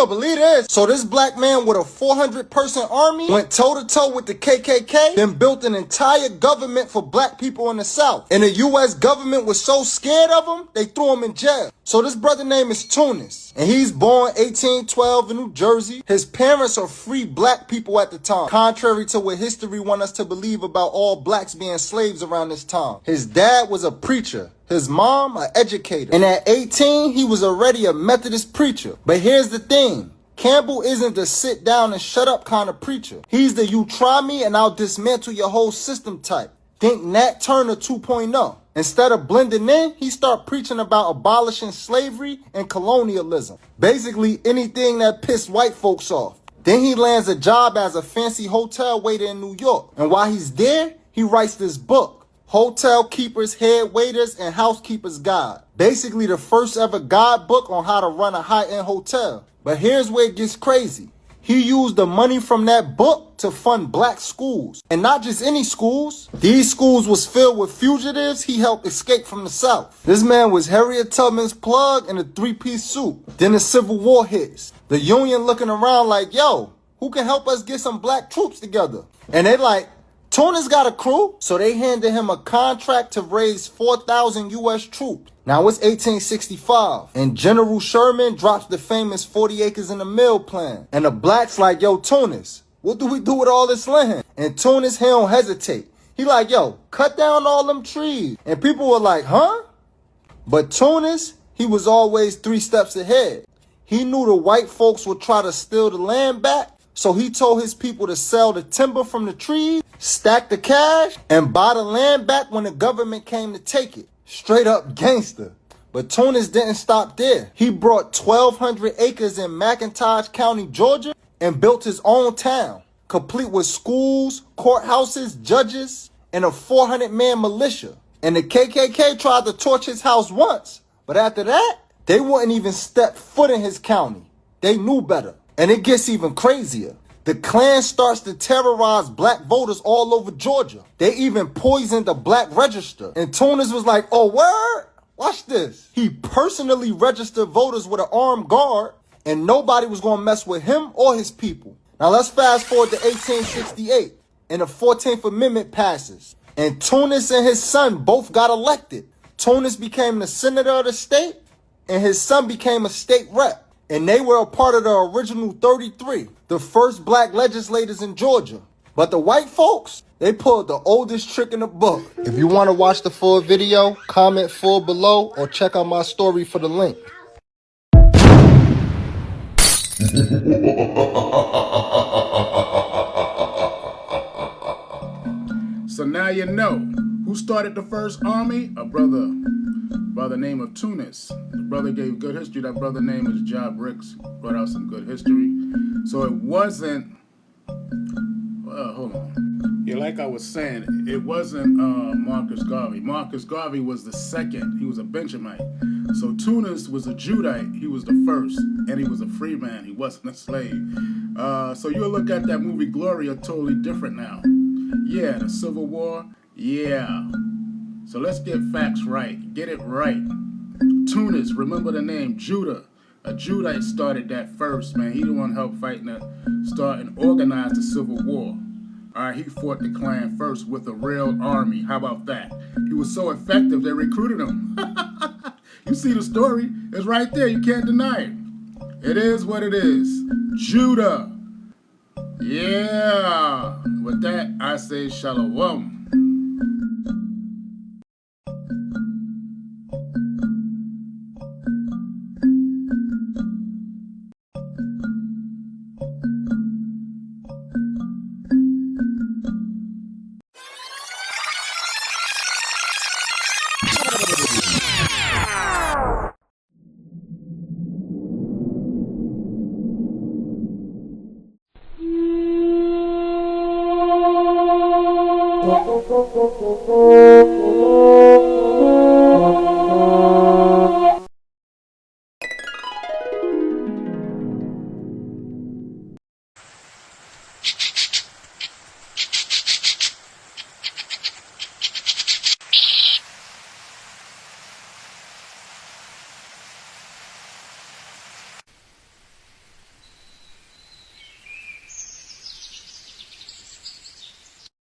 Believe this. So this black man with a 400-person army went toe-to-toe with the KKK, then built an entire government for black people in the South. And the U.S. government was so scared of him, they threw him in jail. So this brother name is Tunis, and he's born 1812 in New Jersey. His parents are free black people at the time, contrary to what history wants us to believe about all blacks being slaves around this time. His dad was a preacher. His mom, an educator. And at 18, he was already a Methodist preacher. But here's the thing. Campbell isn't the sit down and shut up kind of preacher. He's the you try me and I'll dismantle your whole system type. Think Nat Turner 2.0. Instead of blending in, he start preaching about abolishing slavery and colonialism. Basically anything that pissed white folks off. Then he lands a job as a fancy hotel waiter in New York. And while he's there, he writes this book. Hotel Keepers, Head Waiters, and Housekeepers Guide. Basically the first ever guidebook on how to run a high-end hotel. But here's where it gets crazy. He used the money from that book to fund black schools. And not just any schools. These schools was filled with fugitives he helped escape from the South. This man was Harriet Tubman's plug in a three-piece suit. Then the Civil War hits. The Union looking around like, yo, who can help us get some black troops together? And they like, Tunis got a crew, so they handed him a contract to raise 4,000 U.S. troops. Now it's 1865, and General Sherman drops the famous 40 acres in the mill plan. And the blacks like, yo, Tunis, what do we do with all this land? And Tunis, he don't hesitate. He like, yo, cut down all them trees. And people were like, huh? But Tunis, he was always 3 steps ahead. He knew the white folks would try to steal the land back. So he told his people to sell the timber from the trees, stack the cash, and buy the land back when the government came to take it. Straight up gangster. But Tunis didn't stop there. He brought 1,200 acres in McIntosh County, Georgia, and built his own town, complete with schools, courthouses, judges, and a 400-man militia. And the KKK tried to torch his house once, but after that, they wouldn't even step foot in his county. They knew better. And it gets even crazier. The Klan starts to terrorize black voters all over Georgia. They even poisoned the black register. And Tunis was like, oh, word? Watch this. He personally registered voters with an armed guard, and nobody was going to mess with him or his people. Now let's fast forward to 1868, and the 14th Amendment passes. And Tunis and his son both got elected. Tunis became the senator of the state, and his son became a state rep. And they were a part of the original 33, the first black legislators in Georgia. But the white folks, they pulled the oldest trick in the book. If you want to watch the full video, comment full below or check out my story for the link. So now you know who started the first army? A brother named of Tunis. The brother gave good history. That brother name is Job Ricks. Brought out some good history. So it wasn't, hold on. Yeah, like I was saying, it wasn't Marcus Garvey. Marcus Garvey was the second. He was a Benjamite. So Tunis was a Judite. He was the first. And he was a free man. He wasn't a slave. So you'll look at that movie Gloria totally different now. Yeah, the Civil War. Yeah. So let's get facts right. Get it right. Tunis, remember the name Judah. A Judite started that first, man. He the one helped fighting that, start and organize the Civil War. All right, he fought the Klan first with a real army. How about that? He was so effective, they recruited him. You see the story? It's right there. You can't deny it. It is what it is. Judah. Yeah. With that, I say shalom. Oh,